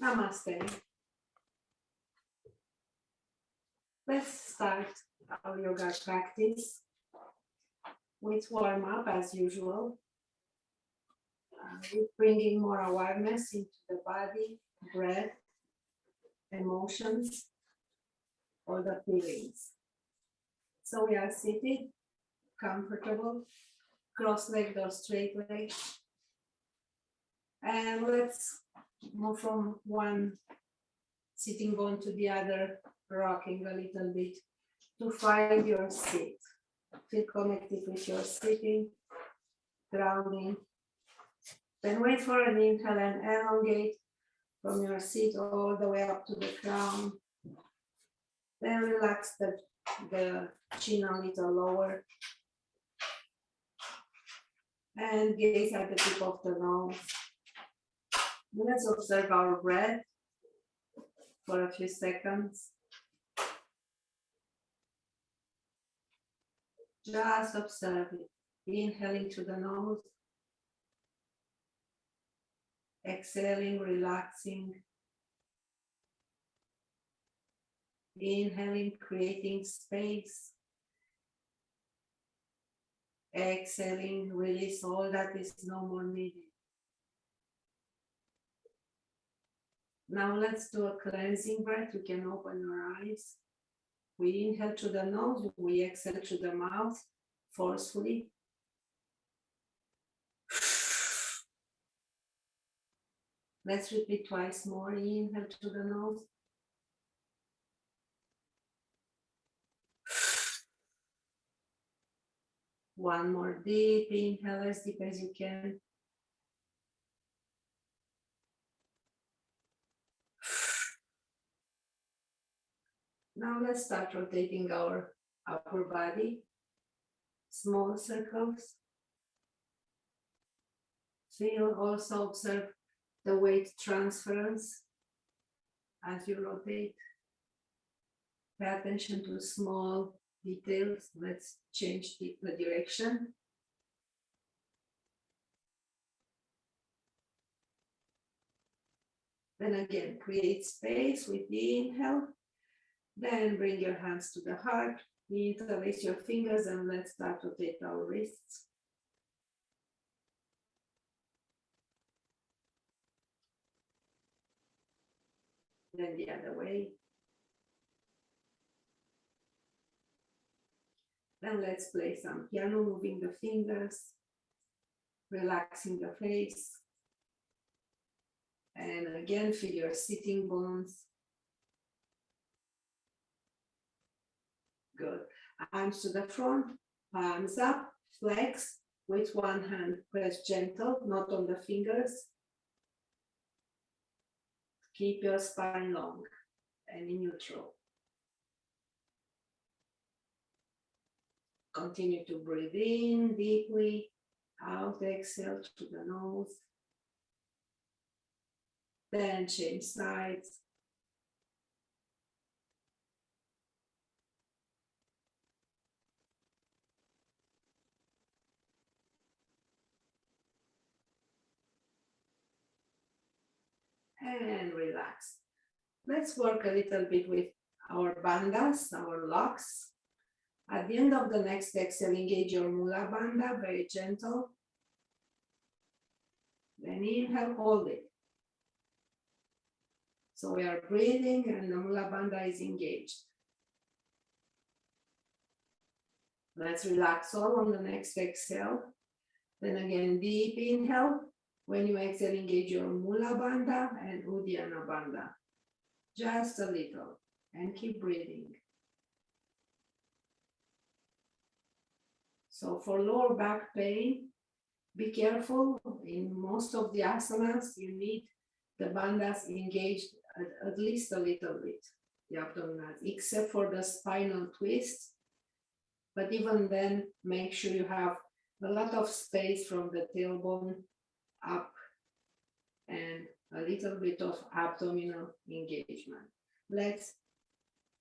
Namaste. Let's start our yoga practice with warm up as usual. With bringing more awareness into the body, breath, emotions, all the feelings. So we are seated, comfortable, cross-legged or straight-legged. And let's move from one sitting bone to the other, rocking a little bit to find your seat. Feel connected with your sitting, grounding. Then wait for an inhale and elongate from your seat all the way up to the crown. Then relax the chin a little lower. And gaze at the tip of the nose. Let's observe our breath for a few seconds. Just observe it. Inhaling through the nose. Exhaling, relaxing. Inhaling, creating space. Exhaling, release all that is no more needed. Now let's do a cleansing breath. You can open your eyes. We inhale through the nose, we exhale through the mouth forcefully. Let's repeat twice more. Inhale through the nose. One more deep inhale, as deep as you can. Now let's start rotating our upper body. Small circles. Feel, also observe the weight transference as you rotate. Pay attention to small details. Let's change the direction. Then again, create space with the inhale. Then bring your hands to the heart. Interlace your fingers and let's start to rotate our wrists. Then the other way. Then let's play some piano, moving the fingers, relaxing the face. And again, feel your sitting bones. Good. Arms to the front, palms up, flex. With one hand, press gentle, not on the fingers. Keep your spine long and in neutral. Continue to breathe in deeply, out, exhale through the nose. Then change sides. And relax. Let's work a little bit with our bandhas, our locks. At the end of the next exhale, engage your Mula Bandha, very gentle. Then inhale, hold it. So we are breathing and the Mula Bandha is engaged. Let's relax all on the next exhale. Then again, deep inhale. When you exhale, engage your Mula Bandha and Uddiyana Bandha. Just a little and keep breathing. So for lower back pain, be careful. In most of the asanas, you need the bandhas engaged at least a little bit, the abdominals, except for the spinal twist. But even then, make sure you have a lot of space from the tailbone up and a little bit of abdominal engagement. Let's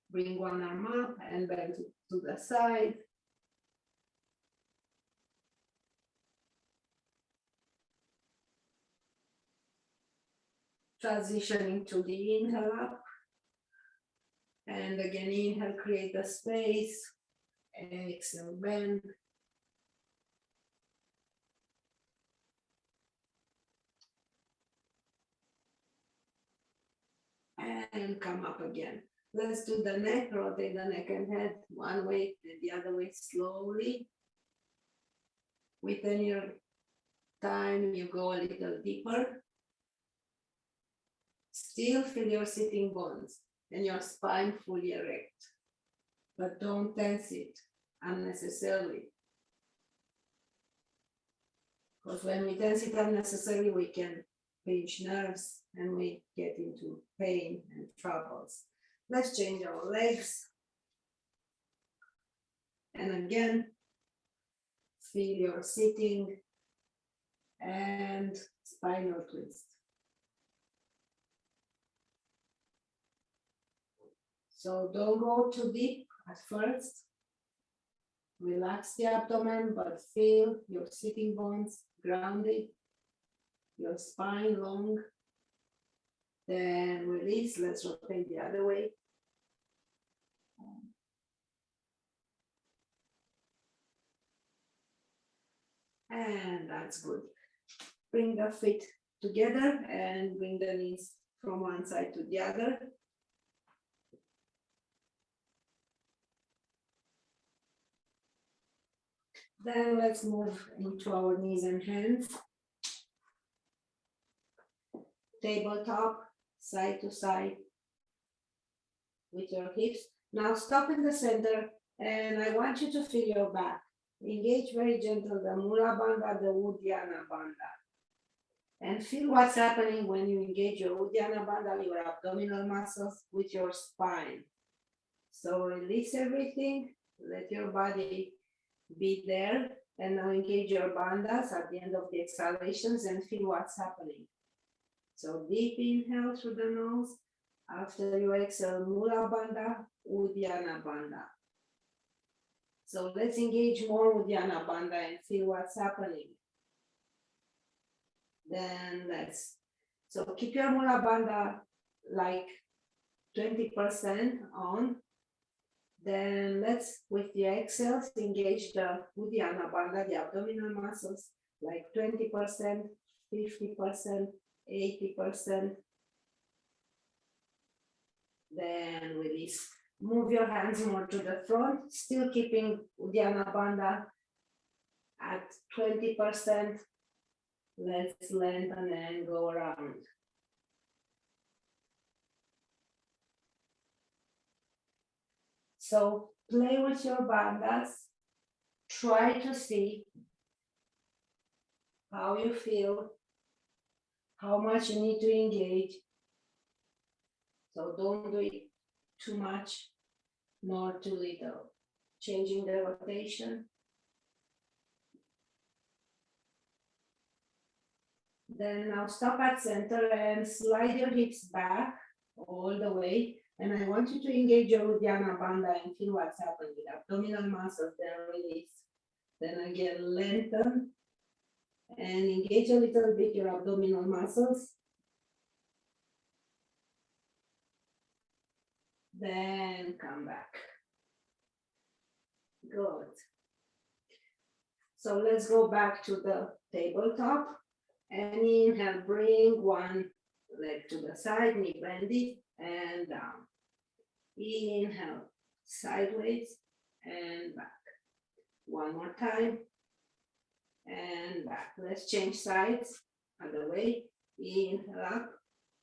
bring one arm up and bend to the side. transitioning to the inhale up. And again, inhale, create a space. Exhale, bend. And come up again. Let's do the neck, rotate the neck and head one way, then the other way slowly. Within your time, you go a little deeper. Still feel your sitting bones and your spine fully erect, but don't tense it unnecessarily. Because when we tense it unnecessarily, we can pinch nerves and we get into pain and troubles. Let's change our legs. And again, feel your sitting and spinal twist. So don't go too deep at first. Relax the abdomen, but feel your sitting bones grounded, your spine long. Then release. Let's rotate the other way. And that's good. Bring the feet together and bring the knees from one side to the other. Then let's move into our knees and hands. Tabletop, side to side with your hips. Now stop in the center and I want you to feel your back. Engage very gentle the Mula Bandha, the Uddiyana Bandha. And feel what's happening when you engage your Uddiyana Bandha, your abdominal muscles with your spine. So release everything, let your body be there, and now engage your bandhas at the end of the exhalations and feel what's happening. So deep inhale through the nose. After you exhale, Mula Bandha, Uddiyana Bandha. So let's engage more Uddiyana Bandha and feel what's happening. Then so keep your Mula Bandha like 20% on. Then let's, with the exhales, engage the Uddiyana Bandha, the abdominal muscles, like 20%, 50%, 80%. Then release. Move your hands more to the front, still keeping Uddiyana Bandha at 20%. Let's lengthen and go around. So play with your bandhas. Try to see how you feel, how much you need to engage. So don't do it too much, nor too little. Changing the rotation. Then now stop at center and slide your hips back all the way. And I want you to engage your Uddiyana Bandha and feel what's happening with abdominal muscles, then release. Then again, lengthen and engage a little bit your abdominal muscles. Then come back. Good. So let's go back to the tabletop. And inhale, bring one leg to the side, knee bend it, and down. Inhale, sideways and back. One more time. And back. Let's change sides. Other way. Inhale up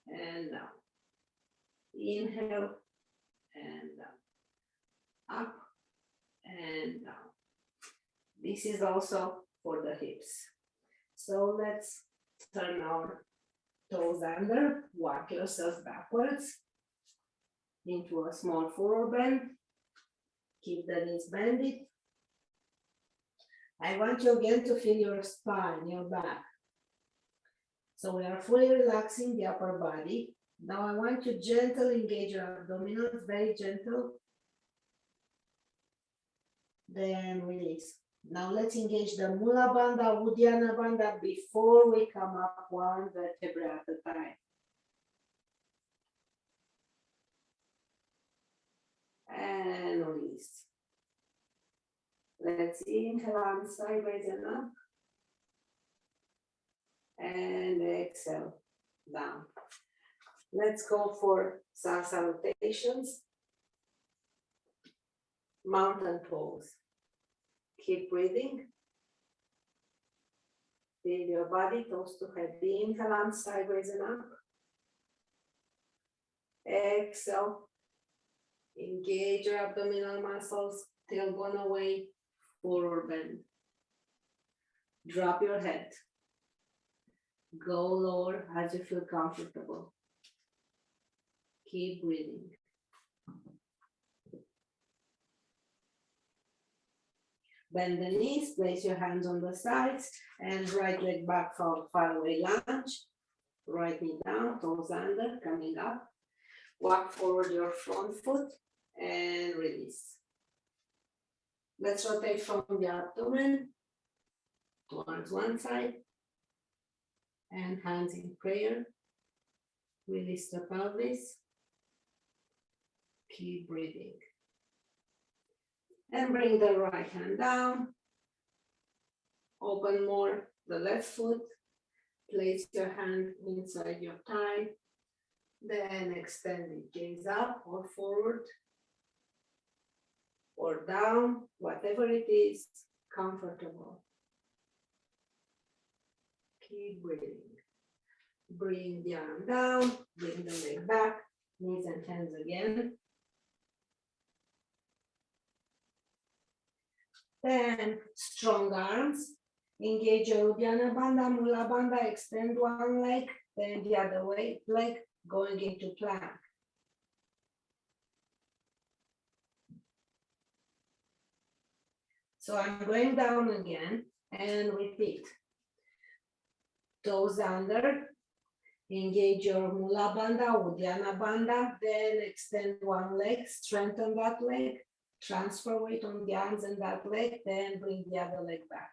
and down. Inhale and down. Up and down. This is also for the hips. So let's turn our toes under, walk yourself backwards into a small forward bend. Keep the knees bended. I want you again to feel your spine, your back. So we are fully relaxing the upper body. Now I want you to gently engage your abdominals, very gentle. Then release. Now let's engage the Mula Bandha, Uddiyana Bandha before we come up one vertebra at a time. and release. Let's inhale, arms sideways and up. And exhale, down. Let's go for salsa rotations. Mountain pose. Keep breathing. Feel your body, toes to head. Inhale, arms sideways and up. Exhale. Engage your abdominal muscles, tailbone away, forward bend. Drop your head. Go lower as you feel comfortable. Keep breathing. Bend the knees, place your hands on the sides, and right leg back for far away lunge. Right knee down, toes under, coming up. Walk forward your front foot and release. Let's rotate from the abdomen towards one side and hands in prayer. Release the pelvis. Keep breathing. And bring the right hand down. Open more the left foot. Place your hand inside your thigh. Then extend it, gaze up or forward or down, whatever it is, comfortable. Keep breathing. Bring the arm down, bring the leg back, knees and hands again. Then strong arms, engage your Uddiyana Bandha, Mula Bandha, extend one leg, then the other leg, going into plank. So I'm going down again and repeat. Toes under, engage your Mula Bandha, Uddiyana Bandha, then extend one leg, strengthen that leg, transfer weight on the arms and that leg, then bring the other leg back.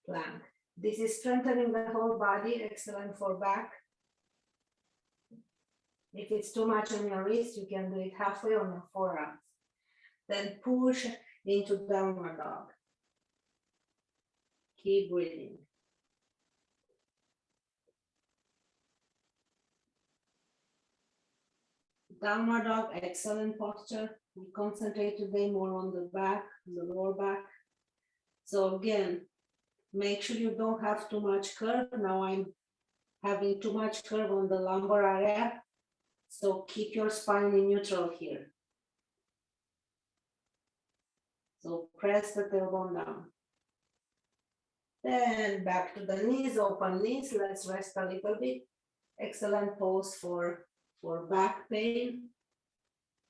Plank. This is strengthening the whole body, excellent for back. If it's too much on your wrist, you can do it halfway on your forearms. Then push into downward dog. Keep breathing. Downward dog, excellent posture. We concentrate today more on the back, the lower back. So again, make sure you don't have too much curve. Now I'm having too much curve on the lumbar area. So keep your spine in neutral here. So press the tailbone down. Then back to the knees, open knees. Let's rest a little bit. Excellent pose for back pain.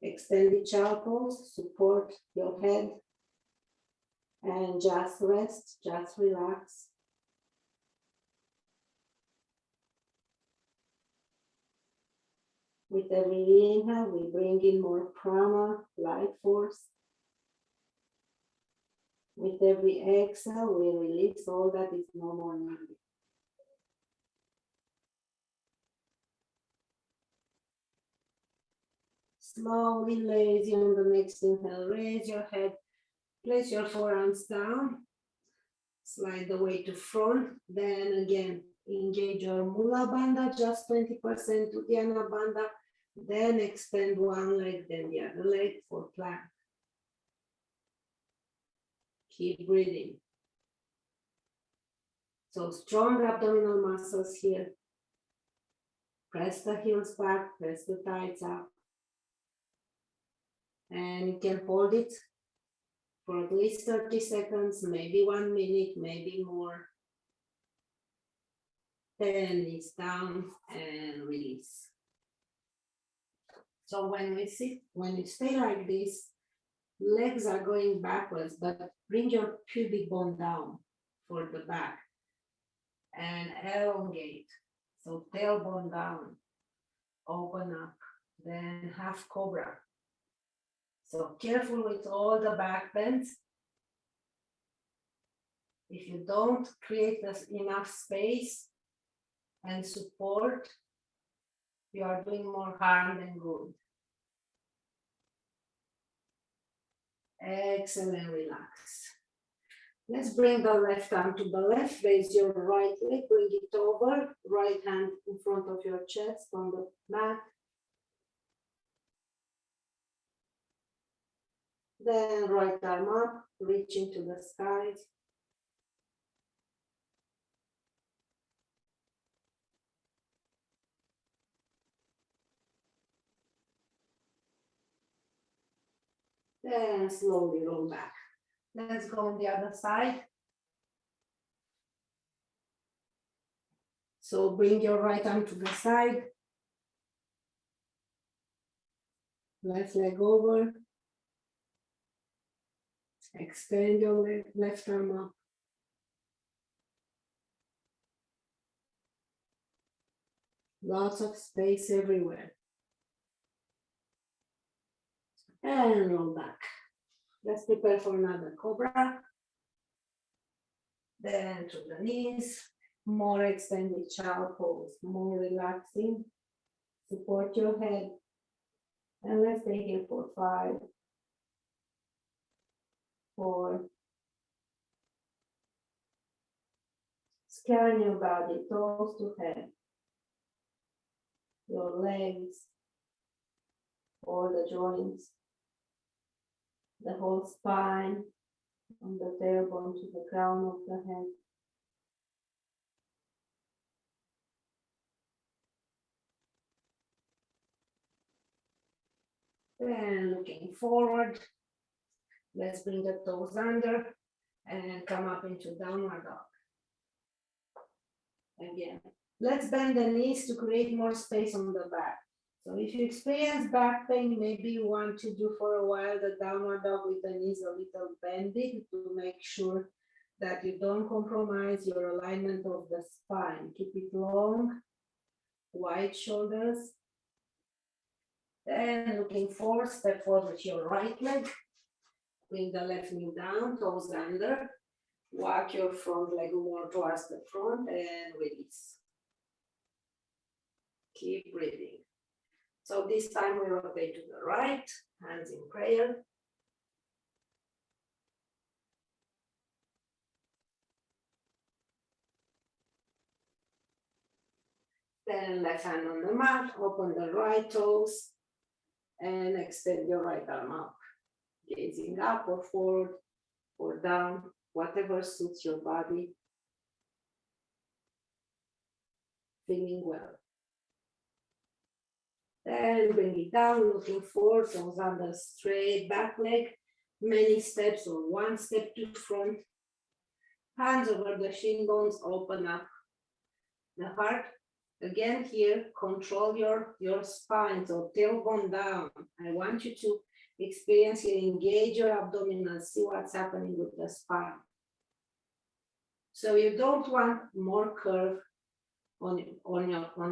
Extended child pose, support your head. And just rest, just relax. With every inhale, we bring in more prana, life force. With every exhale, we release all that is no more needed. Slowly, lazy on the next inhale, raise your head, place your forearms down, slide the weight to front, then again, engage your Mula Bandha, just 20% Uddiyana Bandha, then extend one leg, then the other leg for plank. Keep breathing. So strong abdominal muscles here. Press the heels back, press the thighs up. And you can hold it for at least 30 seconds, maybe 1 minute, maybe more. Then knees down and release. So when you stay like this, legs are going backwards, but bring your pubic bone down for the back and elongate. So tailbone down, open up, then half cobra. So careful with all the back bends. If you don't create enough space and support, you are doing more harm than good. Exhale and relax. Let's bring the left arm to the left, raise your right leg, bring it over, right hand in front of your chest on the mat. Then right arm up, reaching to the skies. Then slowly roll back. Let's go on the other side. So bring your right arm to the side. Left leg over. Extend your left arm up. Lots of space everywhere. And roll back. Let's prepare for another cobra. Then to the knees. More extended child pose, more relaxing. Support your head. And let's take it for 5, 4. Scan your body, toes to head. Your legs, all the joints, the whole spine, from the tailbone to the crown of the head. And looking forward, let's bring the toes under and come up into downward dog. Again, let's bend the knees to create more space on the back. So if you experience back pain, maybe you want to do for a while the downward dog with the knees a little bended to make sure that you don't compromise your alignment of the spine. Keep it long, wide shoulders. Then looking forward, step forward with your right leg. Bring the left knee down, toes under. Walk your front leg more towards the front and release. Keep breathing. So this time we rotate to the right, hands in prayer. Then left hand on the mat, open the right toes and extend your right arm up. Gazing up or forward or down, whatever suits your body. Feeling well. Then bring it down, looking forward, toes under, straight back leg, many steps or one step to front. Hands over the shin bones, open up the heart. Again here, control your spine, so tailbone down. I want you to experience here, engage your abdominals, see what's happening with the spine. So you don't want more curve on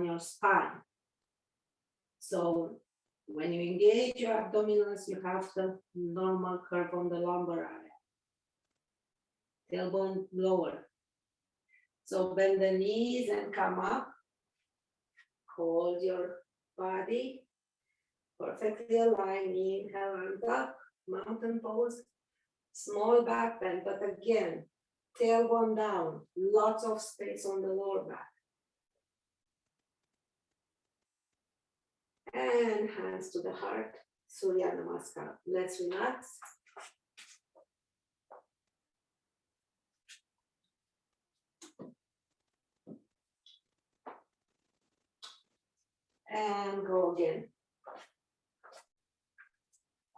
your spine. So when you engage your abdominals, you have the normal curve on the lumbar area. Tailbone lower. So bend the knees and come up. Hold your body perfectly aligned. Inhale and up, mountain pose. Small back bend, but again, tailbone down. Lots of space on the lower back. And hands to the heart, Surya Namaskar. Let's relax. And go again.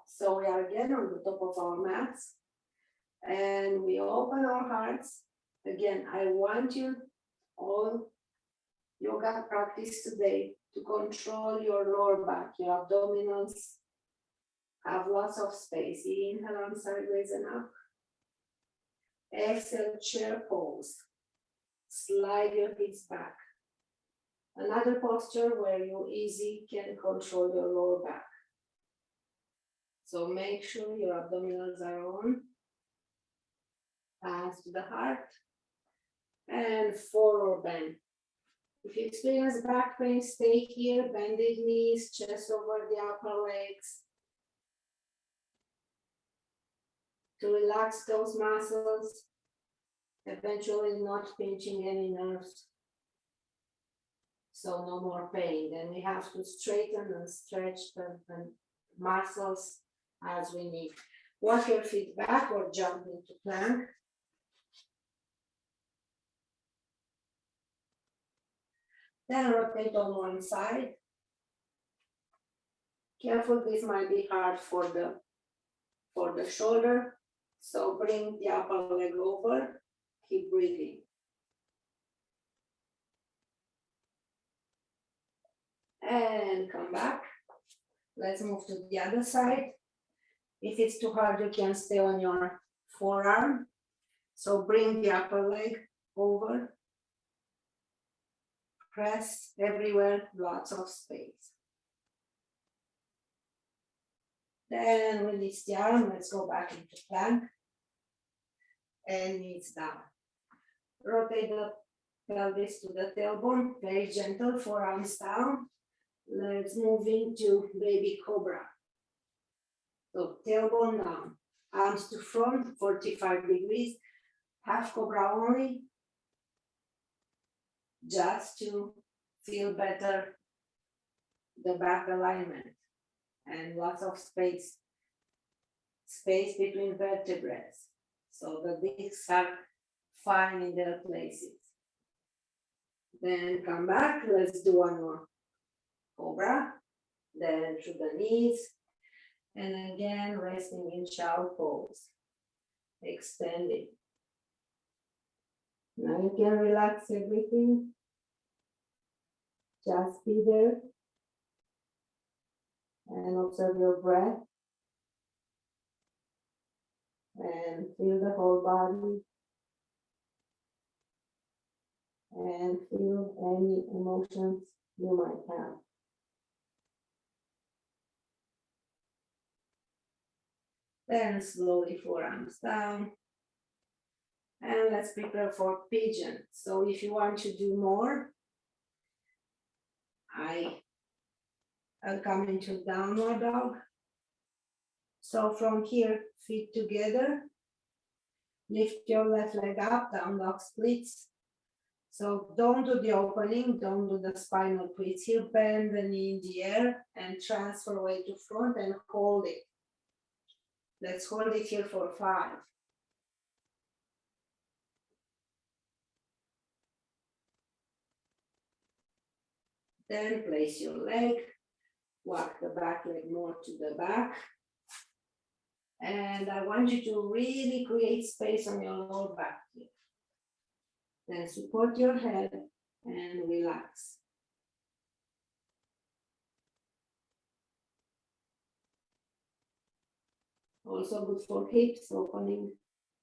So we are again on the top of our mats. And we open our hearts. Again, I want you, all yoga practice today, to control your lower back, your abdominals. Have lots of space. Inhale, arms sideways and up. Exhale, chair pose. Slide your hips back. Another posture where you easy can control your lower back. So make sure your abdominals are on. Hands to the heart. And forward bend. If you experience back pain, stay here, bended knees, chest over the upper legs. to relax those muscles, eventually not pinching any nerves. So no more pain. Then we have to straighten and stretch the muscles as we need. Walk your feet back or jump into plank. Then rotate on one side. Careful, this might be hard for the shoulder. So bring the upper leg over, keep breathing. And come back. Let's move to the other side. If it's too hard, you can stay on your forearm. So bring the upper leg over. Press everywhere, lots of space. Then release the arm, let's go back into plank. And knees down. Rotate the pelvis to the tailbone, very gentle, forearms down. Let's move into baby cobra. So tailbone down, arms to front, 45 degrees, half cobra only, just to feel better the back alignment and lots of space between vertebrae. So the discs are fine in their places. Then come back, let's do one more cobra, then through the knees, and again resting in child pose, extending. Now you can relax everything, just be there and observe your breath and feel the whole body and feel any emotions you might have. Then slowly forearms down. And let's prepare for pigeon. So if you want to do more, I'll come into downward dog. So from here, feet together, lift your left leg up, down dog splits. So don't do the opening, don't do the spinal twist here, bend the knee in the air and transfer weight to front and hold it. Let's hold it here for 5. Then place your leg, walk the back leg more to the back. And I want you to really create space on your lower back here. Then support your head and relax. Also good for hips, opening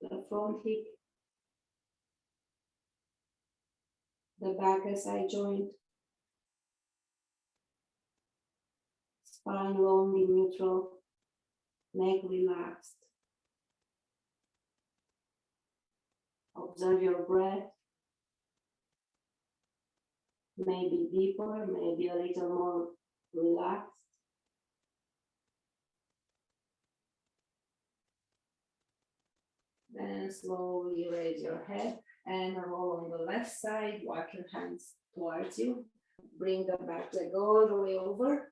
the front hip, the back SI joint, spine long in neutral, neck relaxed. Observe your breath. Maybe deeper, maybe a little more relaxed. Then slowly raise your head and roll on the left side, walk your hands towards you. Bring the back leg all the way over.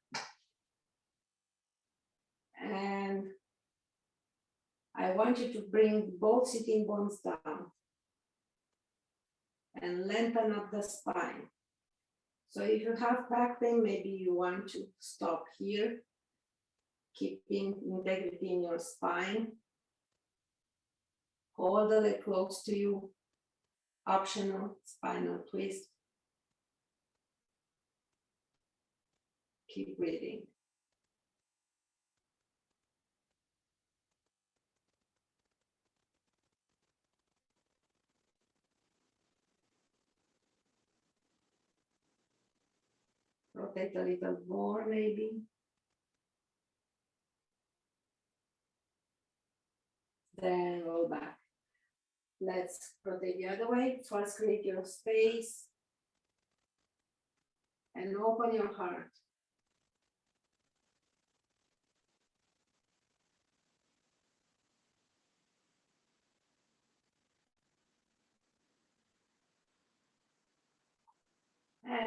And I want you to bring both sitting bones down and lengthen up the spine. So if you have back pain, maybe you want to stop here, keeping integrity in your spine. Hold the leg close to you, optional spinal twist. Keep breathing. Rotate a little more maybe. Then roll back. Let's rotate the other way. First create your space and open your heart.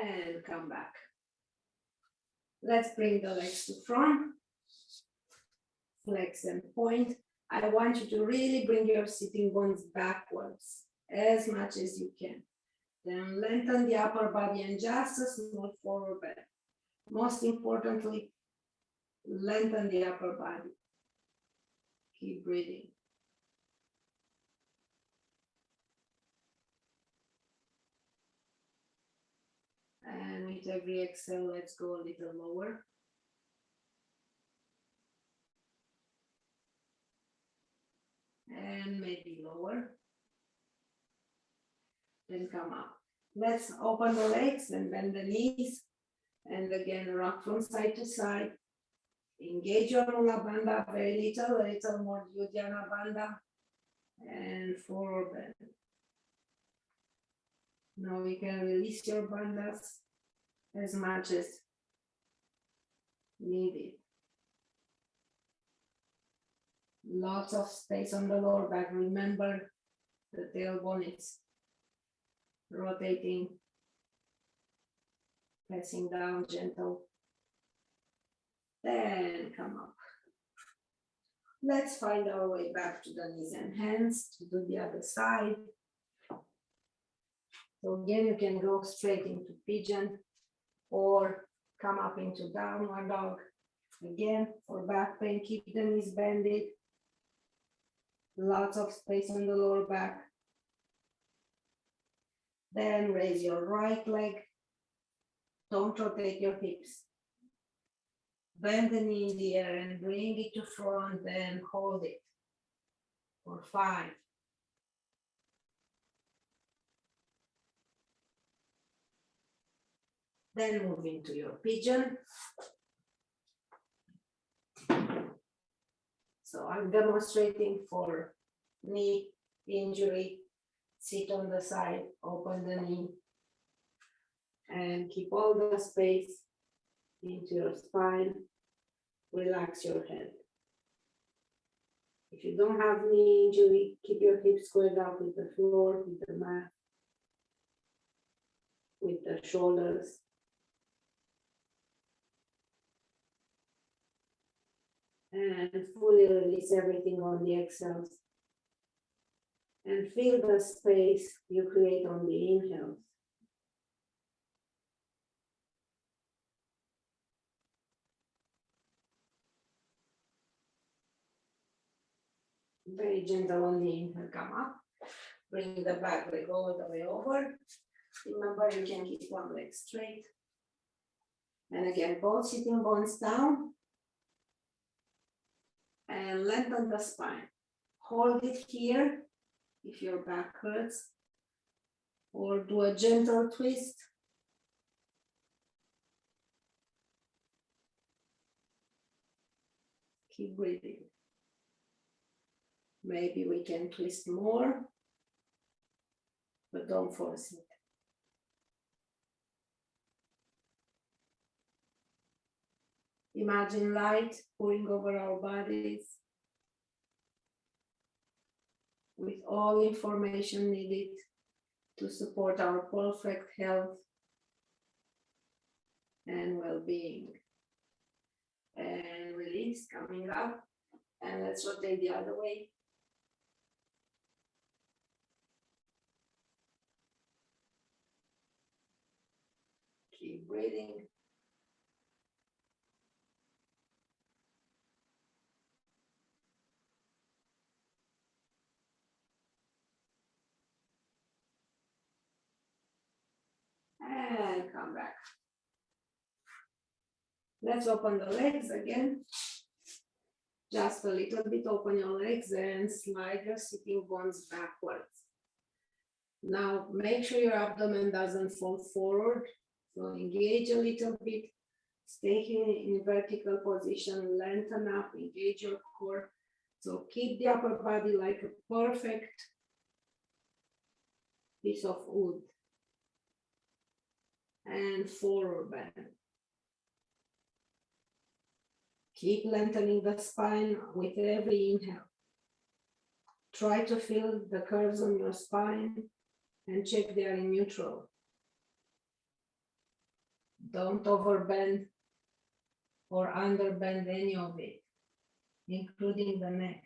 and come back. Let's bring the legs to front, flex and point. I want you to really bring your sitting bones backwards as much as you can. Then lengthen the upper body and just a small forward bend. Most importantly, lengthen the upper body. Keep breathing. And with every exhale, let's go a little lower. And maybe lower. Then come up. Let's open the legs and bend the knees. And again, rock from side to side. Engage your Mula Bandha very little, a little more Uddiyana Bandha. And forward bend. Now you can release your bandhas as much as needed. Lots of space on the lower back. Remember, the tailbone is rotating, pressing down, gentle. Then come up. Let's find our way back to the knees and hands to do the other side. So again, you can go straight into pigeon or come up into downward dog. Again, for back pain, keep the knees bended. Lots of space on the lower back. Then raise your right leg. Don't rotate your hips. Bend the knee in the air and bring it to front, then hold it for 5. Then move into your pigeon. So I'm demonstrating for knee injury. Sit on the side, open the knee, and keep all the space into your spine. Relax your head. If you don't have knee injury, keep your hips squared up with the floor, with the mat, with the shoulders. And fully release everything on the exhales. And feel the space you create on the inhales. Very gentle on the inhale, come up. Bring the back leg all the way over. Remember, you can keep one leg straight. And again, both sitting bones down. And lengthen the spine. Hold it here if your back hurts. Or do a gentle twist. Keep breathing. Maybe we can twist more, but don't force it. Imagine light pouring over our bodies with all information needed to support our perfect health and well-being. And release, coming up. And let's rotate the other way. Keep breathing. And come back. Let's open the legs again. Just a little bit, open your legs and slide your sitting bones backwards. Now make sure your abdomen doesn't fall forward. So engage a little bit. Stay here in vertical position, lengthen up, engage your core. So keep the upper body like a perfect piece of wood. And forward bend. Keep lengthening the spine with every inhale. Try to feel the curves on your spine and check they are in neutral. Don't overbend or underbend any of it, including the neck.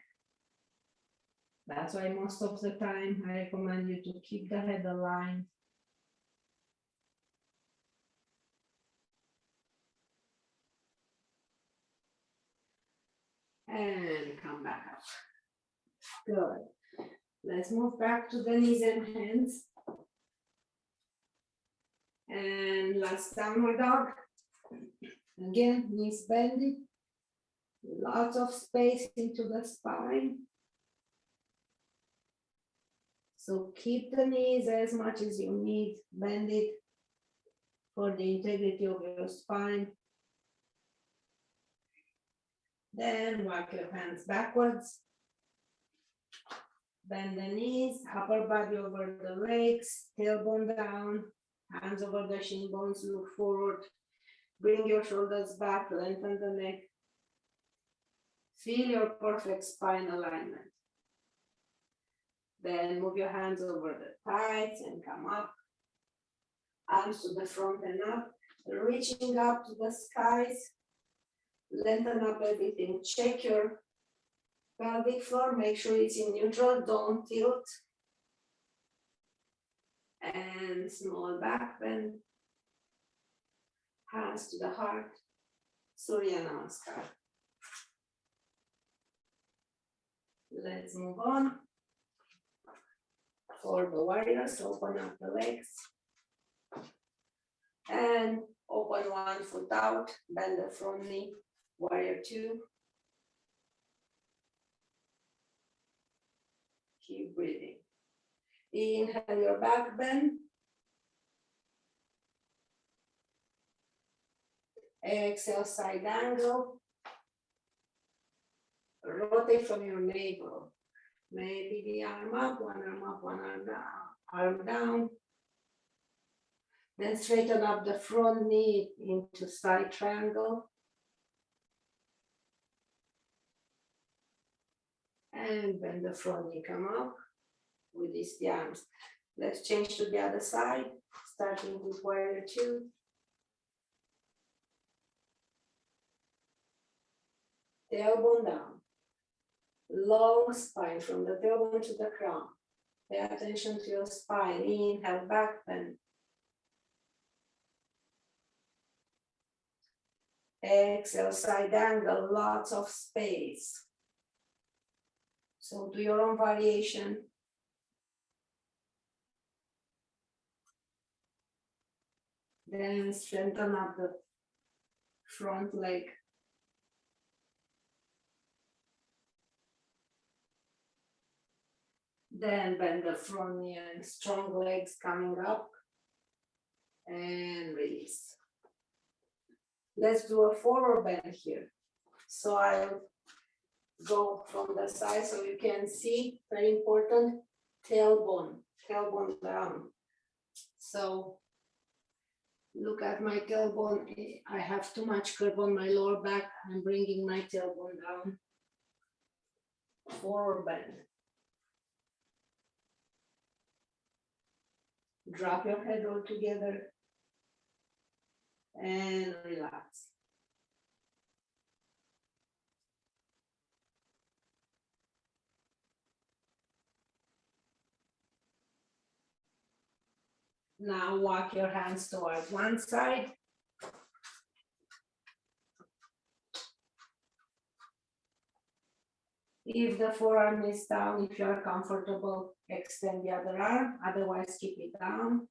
That's why most of the time I recommend you to keep the head aligned. And come back up. Good. Let's move back to the knees and hands. And last downward dog. Again, knees bending. Lots of space into the spine. So keep the knees as much as you need, bend it for the integrity of your spine. Then walk your hands backwards. Bend the knees, upper body over the legs, tailbone down, hands over the shin bones, look forward. Bring your shoulders back, lengthen the neck. Feel your perfect spine alignment. Then move your hands over the thighs and come up. Arms to the front and up, reaching up to the skies. Lengthen up everything. Check your pelvic floor, make sure it's in neutral, don't tilt. And small back bend. Hands to the heart. Surya Namaskar. Let's move on. For the warriors, open up the legs. And open one foot out, bend the front knee, warrior two. Keep breathing. Inhale your back bend. Exhale, side angle. Rotate from your navel. Maybe the arm up, one arm down, arm down. Then straighten up the front knee into side triangle. And bend the front knee, come up with these the arms. Let's change to the other side, starting with warrior two. Tailbone down. Long spine from the tailbone to the crown. Pay attention to your spine. Inhale, back bend. Exhale, side angle, lots of space. So do your own variation. Then strengthen up the front leg. Then bend the front knee and strong legs coming up. And release. Let's do a forward bend here. So I'll go from the side so you can see, very important, tailbone down. So look at my tailbone. I have too much curve on my lower back. I'm bringing my tailbone down. Forward bend. Drop your head all together and relax. Now walk your hands towards one side. If the forearm is down, if you are comfortable, extend the other arm, otherwise keep it down.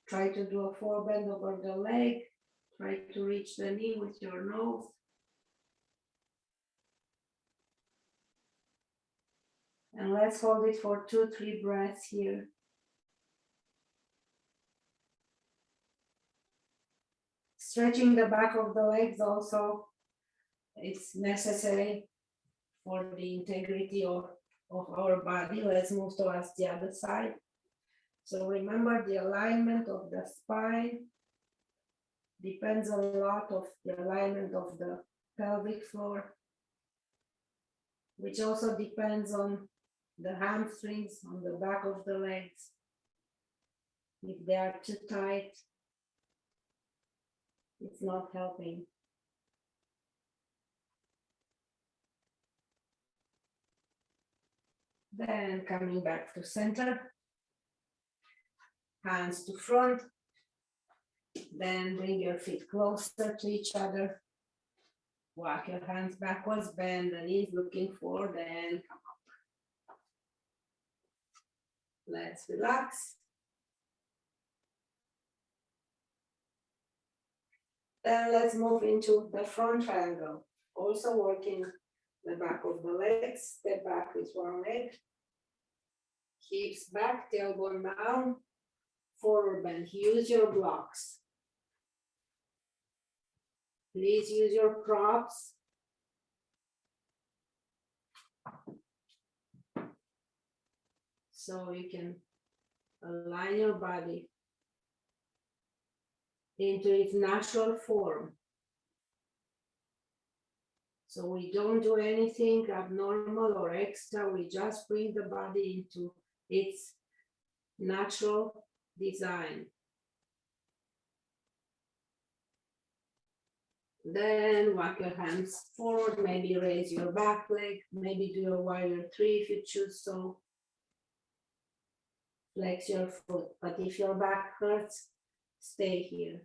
Try to do a forward bend over the leg. Try to reach the knee with your nose. And let's hold it for 2-3 breaths here. Stretching the back of the legs also, it's necessary for the integrity of our body. Let's move towards the other side. So remember, the alignment of the spine depends a lot of the alignment of the pelvic floor, which also depends on the hamstrings on the back of the legs. If they are too tight, It's not helping. Then coming back to center, hands to front, then bring your feet closer to each other, walk your hands backwards, bend the knees looking forward, and come up. Let's relax. Then let's move into the front triangle, also working the back of the legs, step back with one leg, hips back, tailbone down, forward bend, use your blocks. Please use your props. So you can align your body into its natural form. So we don't do anything abnormal or extra, we just bring the body into its natural design. Then walk your hands forward, maybe raise your back leg, maybe do your warrior three if you choose so. Flex your foot, but if your back hurts, stay here.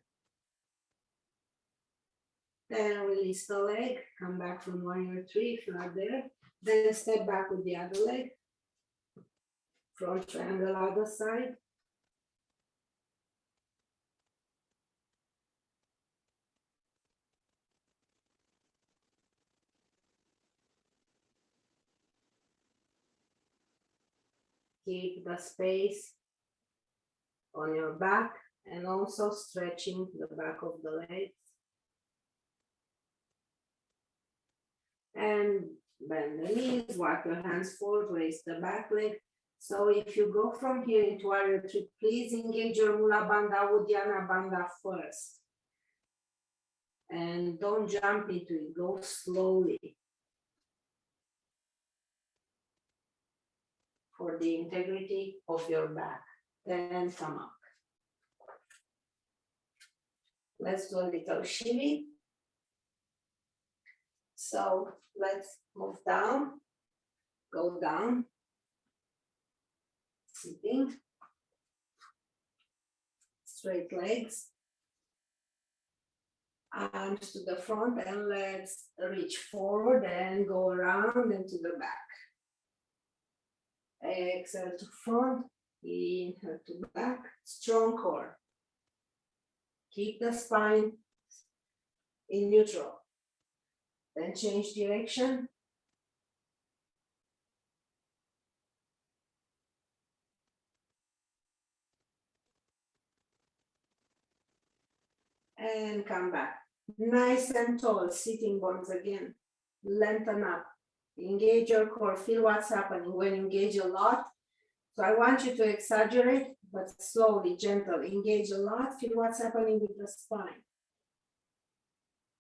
Then release the leg, come back from warrior three if you are there. Then step back with the other leg. Front triangle other side. Keep the space on your back and also stretching the back of the legs. And bend the knees, walk your hands forward, raise the back leg. So if you go from here into warrior three, please engage your Mula Bandha, Uddiyana Bandha first. And don't jump into it, go slowly. For the integrity of your back. Then come up. Let's do a little shimmy. So let's move down, go down, sitting, straight legs, arms to the front, and let's reach forward and go around and to the back. Exhale to front, inhale to back, strong core. Keep the spine in neutral. Then change direction. And come back. Nice and tall, sitting bones again. Lengthen up. Engage your core. Feel what's happening when you engage a lot. So I want you to exaggerate, but slowly, gentle. Engage a lot. Feel what's happening with the spine.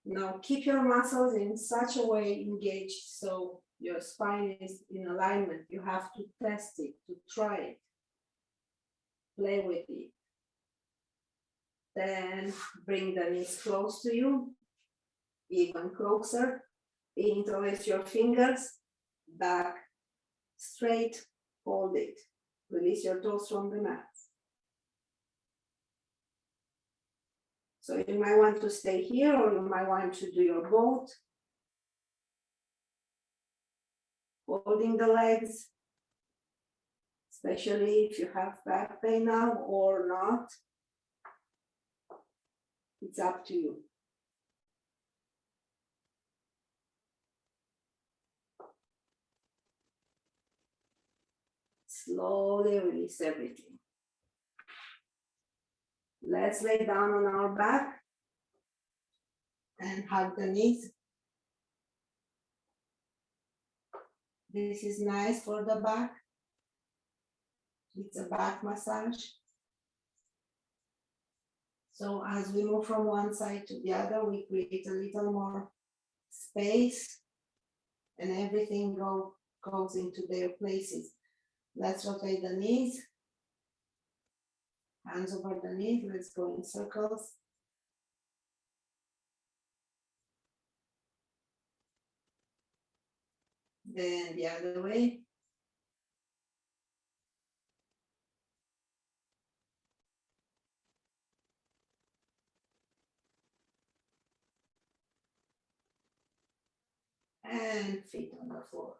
Now keep your muscles in such a way engaged so your spine is in alignment. You have to test it, to try it. Play with it. Then bring the knees close to you, even closer. Interlace your fingers, back straight, hold it. Release your toes from the mat. So you might want to stay here, or you might want to do your both. Holding the legs, especially if you have back pain now or not. It's up to you. Slowly release everything. Let's lay down on our back and hug the knees. This is nice for the back. It's a back massage. So as we move from one side to the other, we create a little more space and everything goes into their places. Let's rotate the knees. Hands over the knees. Let's go in circles. Then the other way. And feet on the floor.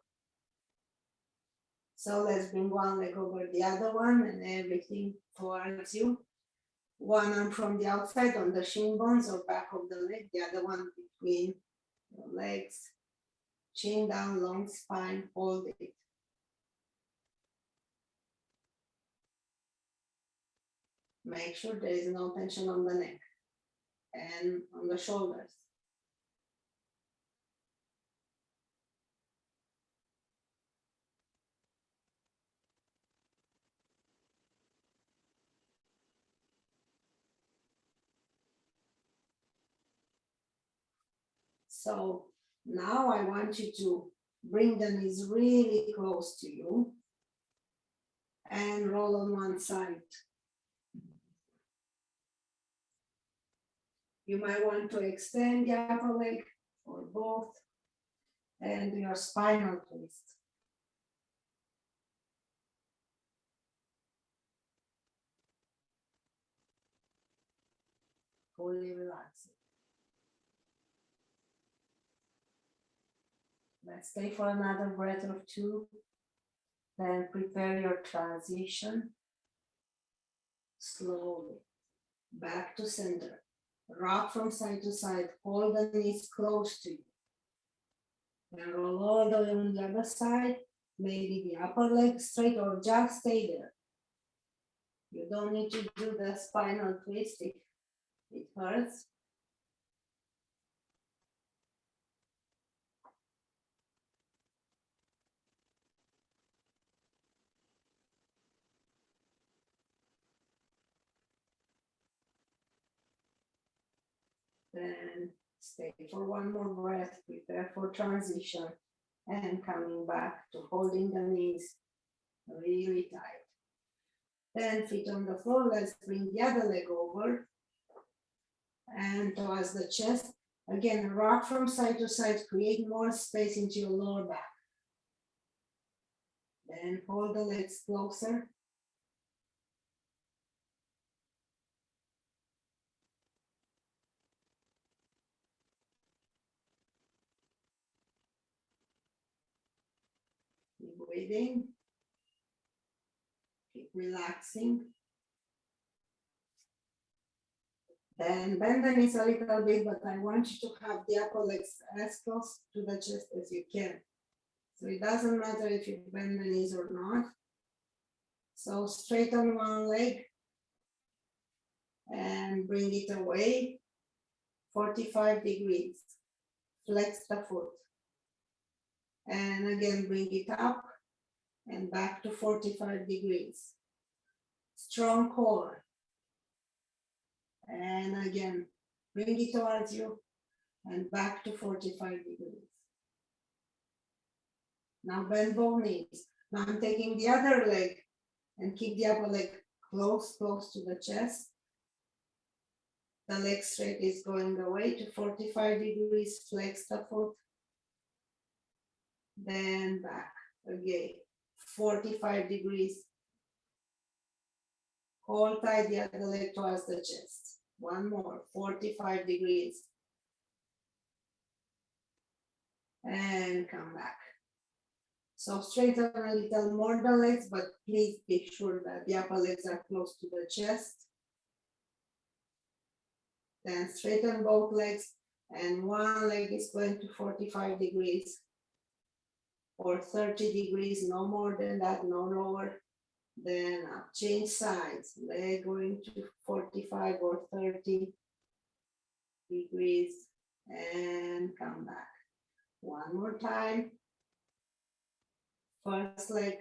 So let's bring one leg over the other one and everything towards you. One arm from the outside on the shin bones or back of the leg, the other one between the legs. Chin down, long spine, hold it. Make sure there is no tension on the neck and on the shoulders. So now I want you to bring the knees really close to you and roll on one side. You might want to extend the upper leg or both and your spinal twist. Fully relaxing. Let's stay for another breath or two. Then prepare your transition. Slowly. Back to center. Rock from side to side. Hold the knees close to you. Then roll all the way on the other side. Maybe the upper leg straight or just stay there. You don't need to do the spinal twist if it hurts. Then stay for one more breath, prepare for transition, and coming back to holding the knees really tight. Then feet on the floor, let's bring the other leg over and towards the chest. Again, rock from side to side, create more space into your lower back. Then hold the legs closer. Keep breathing. Keep relaxing. Then bend the knees a little bit, but I want you to have the upper legs as close to the chest as you can. So it doesn't matter if you bend the knees or not. So straighten one leg and bring it away, 45 degrees. Flex the foot. And again, bring it up and back to 45 degrees. Strong core. And again, bring it towards you and back to 45 degrees. Now bend both knees. Now I'm taking the other leg and keep the upper leg close to the chest. The leg straight is going away to 45 degrees, flex the foot. Then back again, 45 degrees. Hold tight the other leg towards the chest. One more, 45 degrees. And come back. So straighten a little more the legs, but please be sure that the upper legs are close to the chest. Then straighten both legs, and one leg is going to 45 degrees or 30 degrees, no more than that, no lower. Then up, change sides, leg going to 45 or 30 degrees, and come back. One more time. First leg,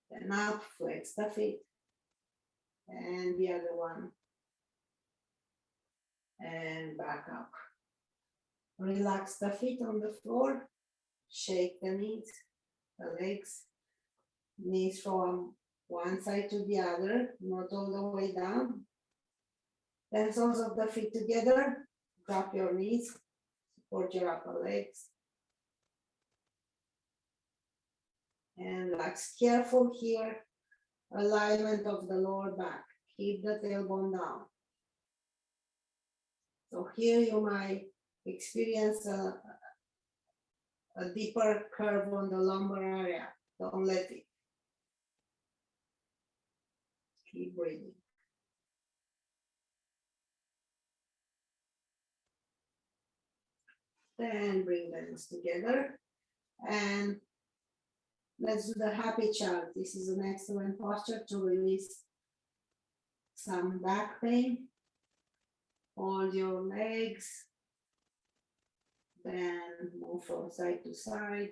then up, flex the feet, and the other one, and back up. Relax the feet on the floor, shake the knees, the legs, knees from one side to the other, not all the way down. Then soles of the feet together, drop your knees, support your upper legs. And relax. Careful here, alignment of the lower back. Keep the tailbone down. So here you might experience a deeper curve on the lumbar area. Don't let it. Keep breathing. Then bring the knees together and let's do the happy child. This is an excellent posture to release some back pain. Hold your legs, then move from side to side.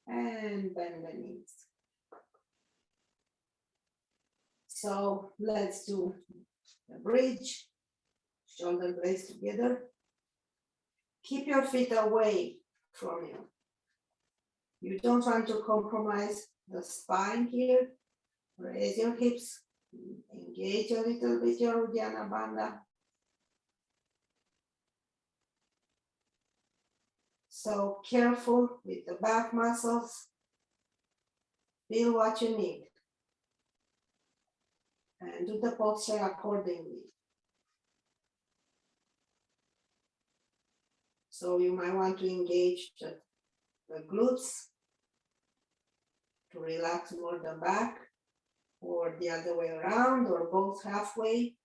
And bend the knees. So let's do the bridge, shoulder blades together. Keep your feet away from you. You don't want to compromise the spine here. Raise your hips, engage a little bit your Uddiyana Bandha. So careful with the back muscles. Feel what you need. And do the posture accordingly. So you might want to engage the glutes to relax more the back, or the other way around, or both halfway.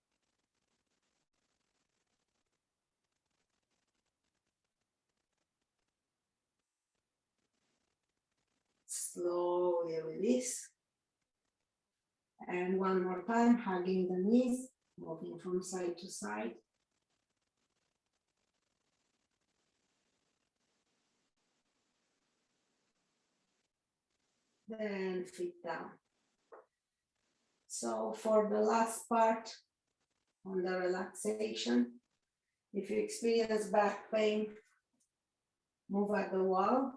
Slowly release. And one more time, hugging the knees, moving from side to side. Then feet down. So for the last part on the relaxation, if you experience back pain, move at the wall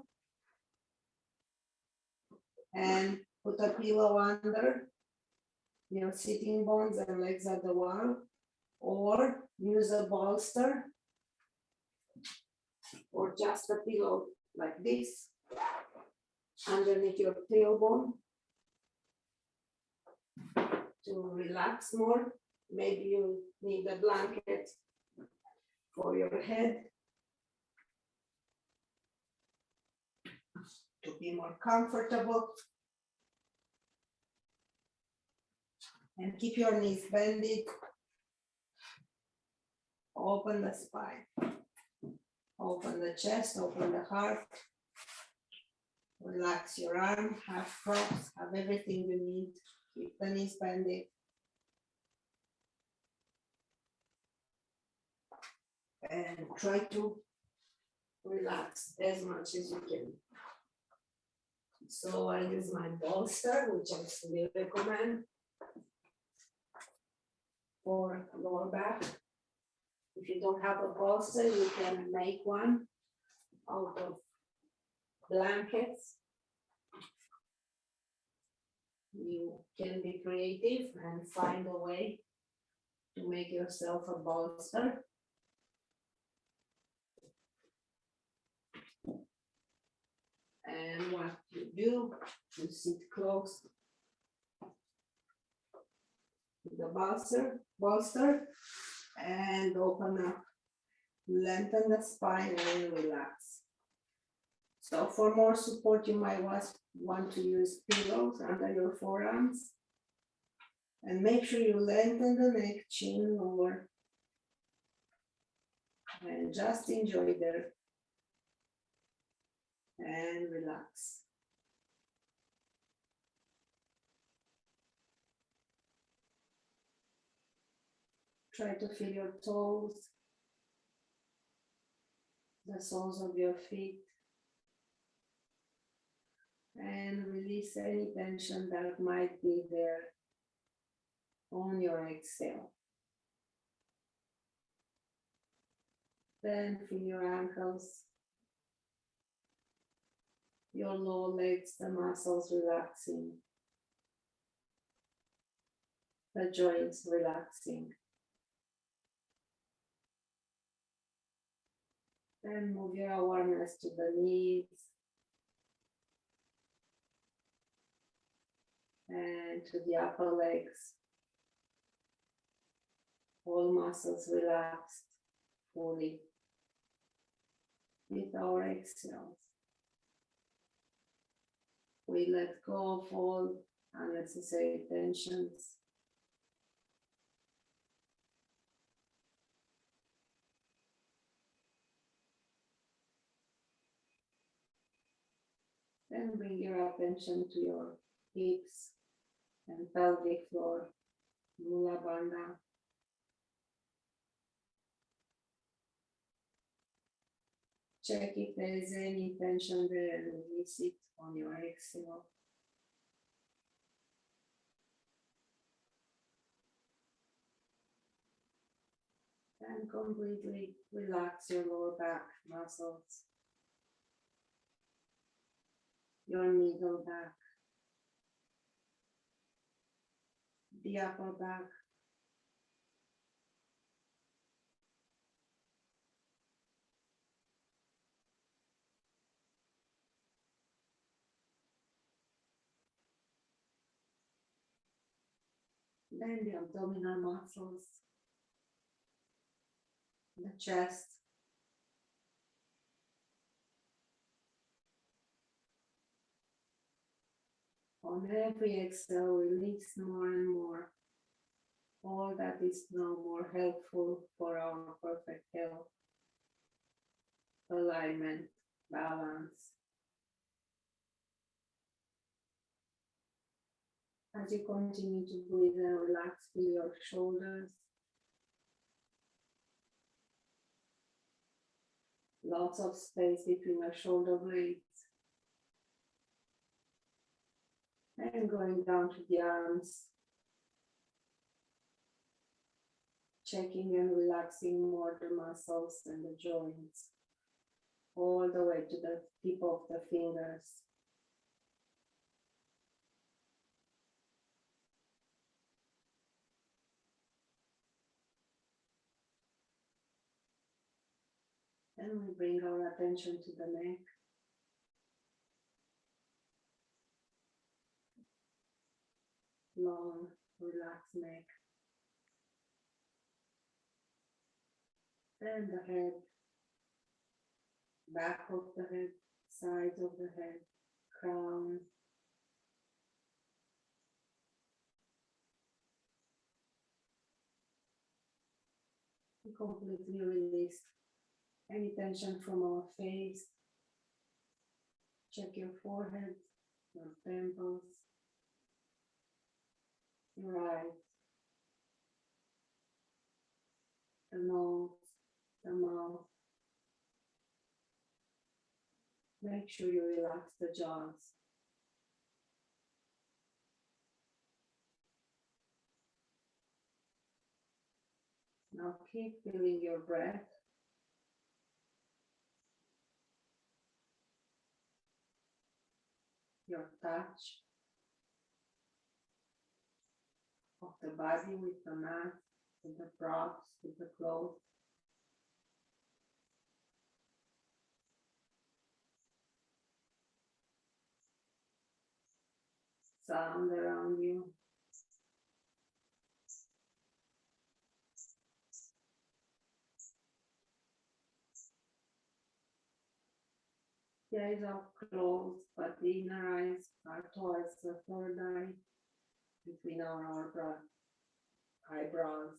and put a pillow under your sitting bones and legs at the wall, or use a bolster or just a pillow like this underneath your tailbone to relax more. Maybe you need a blanket for your head to be more comfortable. And keep your knees bended. Open the spine. Open the chest, open the heart. Relax your arm, have props, have everything you need. Keep the knees bended. And try to relax as much as you can. So I use my bolster, which I still recommend for lower back. If you don't have a bolster, you can make one out of blankets. You can be creative and find a way to make yourself a bolster. And what you do, you sit close to the bolster and open up, lengthen the spine and relax. So for more support, you might want to use pillows under your forearms. And make sure you lengthen the neck, chin lower. And just enjoy there. And relax. Try to feel your toes, the soles of your feet, and release any tension that might be there on your exhale. Then feel your ankles, your lower legs, the muscles relaxing. the joints relaxing. Then move your awareness to the knees and to the upper legs. All muscles relaxed fully with our exhales. We let go of all unnecessary tensions. Then bring your attention to your hips and pelvic floor, Mula Bandha. Check if there is any tension there and release it on your exhale. And completely relax your lower back muscles, your middle back, the upper back, then the abdominal muscles, the chest, on every exhale, release more and more all that is no more helpful for our perfect health, alignment, balance. As you continue to breathe and relax through your shoulders, lots of space between your shoulder blades, and going down to the arms, checking and relaxing more the muscles and the joints, all the way to the tip of the fingers. And we bring our attention to the neck. Long, relaxed neck. And the head, back of the head, sides of the head, crown. We completely release any tension from our face. Check your forehead, your temples, your eyes, the nose, the mouth. Make sure you relax the jaws. Now keep feeling your breath. Your touch of the body with the mat, with the props, with the clothes. Sound around you. The eyes are closed, but the inner eyes are towards the third eye between our eyebrows.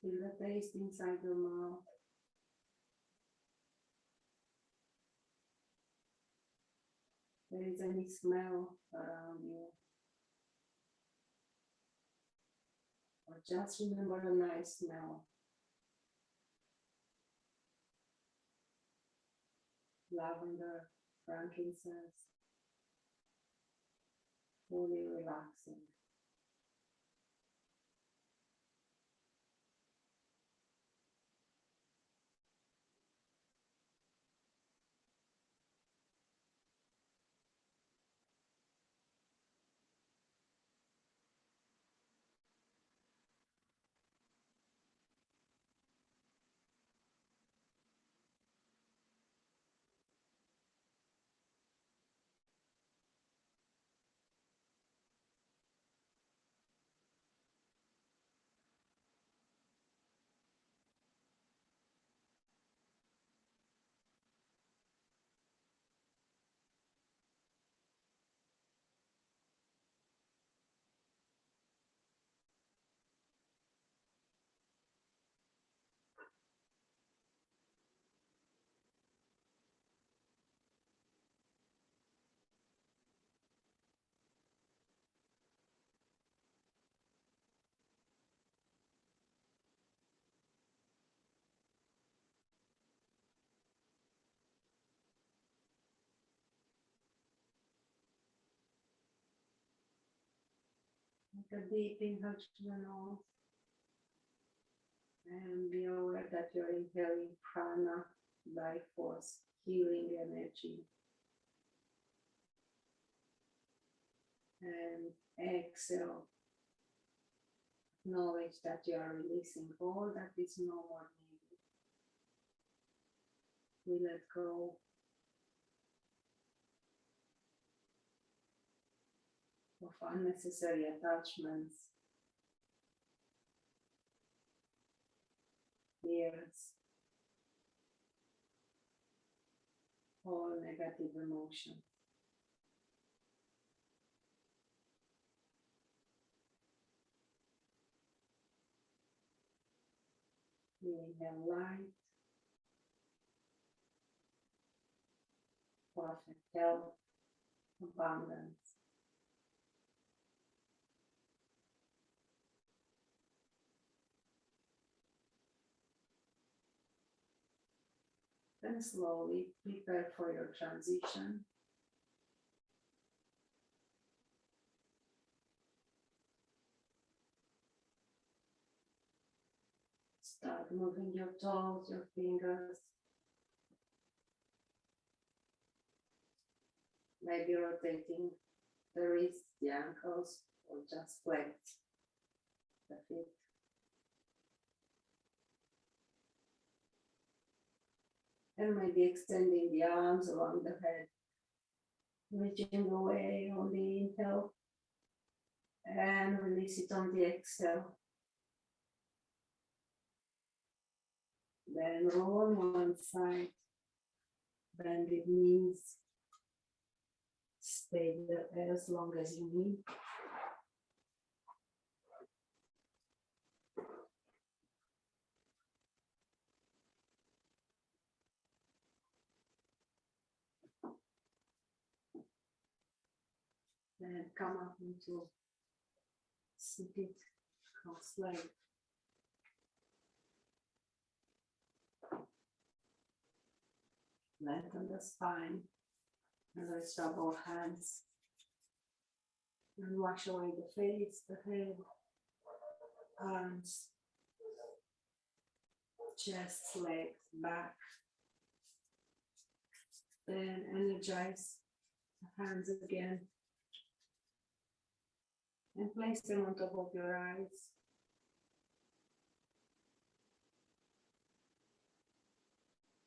Feel the taste inside your mouth. There is any smell around you. Or just remember a nice smell. Lavender, frankincense, fully relaxing. Take a deep inhale to the nose. And be aware that you're inhaling prana, life force, healing energy. And exhale. Knowledge that you are releasing all that is no more needed. We let go of unnecessary attachments, fears, all negative emotions. We inhale light, perfect health, abundance. Then slowly prepare for your transition. Start moving your toes, your fingers. Maybe rotating the wrists, the ankles, or just flex the feet. And maybe extending the arms along the head, reaching away on the inhale and release it on the exhale. Then roll on one side, bended knees. Stay there as long as you need. Then come up into seated cross-legged. Lengthen the spine and let's rub our hands and wash away the face, the head, arms, chest, legs, back. Then energize the hands again and place them on top of your eyes.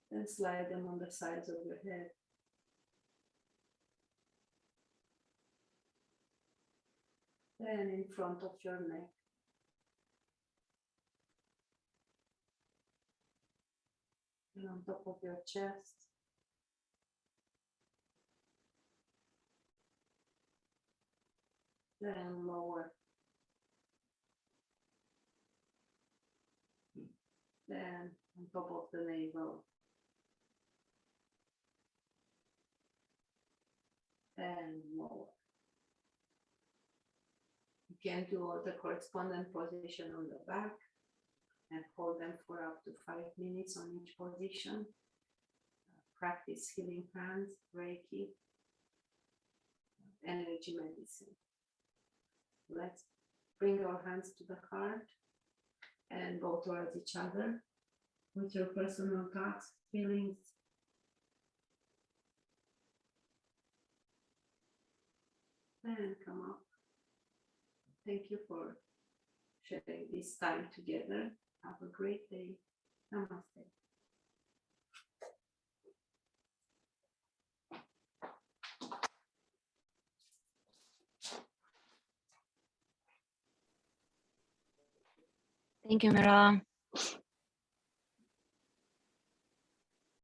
Then slide them on the sides of your head. Then in front of your neck. And on top of your chest. Then lower. Then on top of the navel. And lower. You can do all the correspondent position on the back and hold them for up to 5 minutes on each position. Practice healing hands, Reiki, energy medicine. Let's bring our hands to the heart and go towards each other with your personal thoughts, feelings. And come up. Thank you for sharing this time together. Have a great day. Namaste. Thank you, Mira.